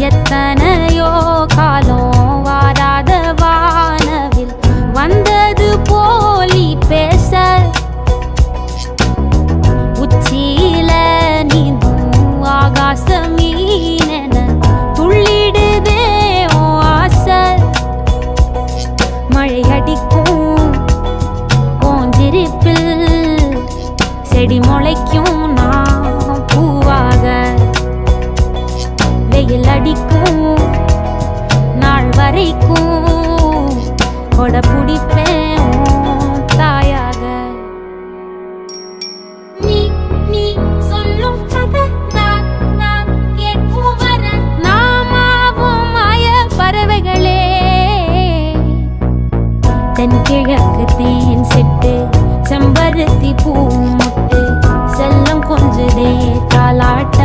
எத்தனையோ காலம் வாராத வானவில் வந்தது போலி பேச உச்சியில நீந்தும் ஆகாச மீனென துள்ளிடுதே ஓ ஆசை மழை அடிக்கும் ஓஞ்சிருப்பில் செடி முளைக்கும் நான் பூவாக வெயில் அடிக்கும் நாள் வரைக்கும் கொட பிடிப்பேன் தாயாக நீ நீ சொல்லும் கதை நான் கேட்கும் வர நாமாவும் மாய பறவைகளே தென்கிழக்கு தேன் சிட்டு செம்பருத்தி பூ முட்டு செல்லம் கொஞ்சதே தாலாட்ட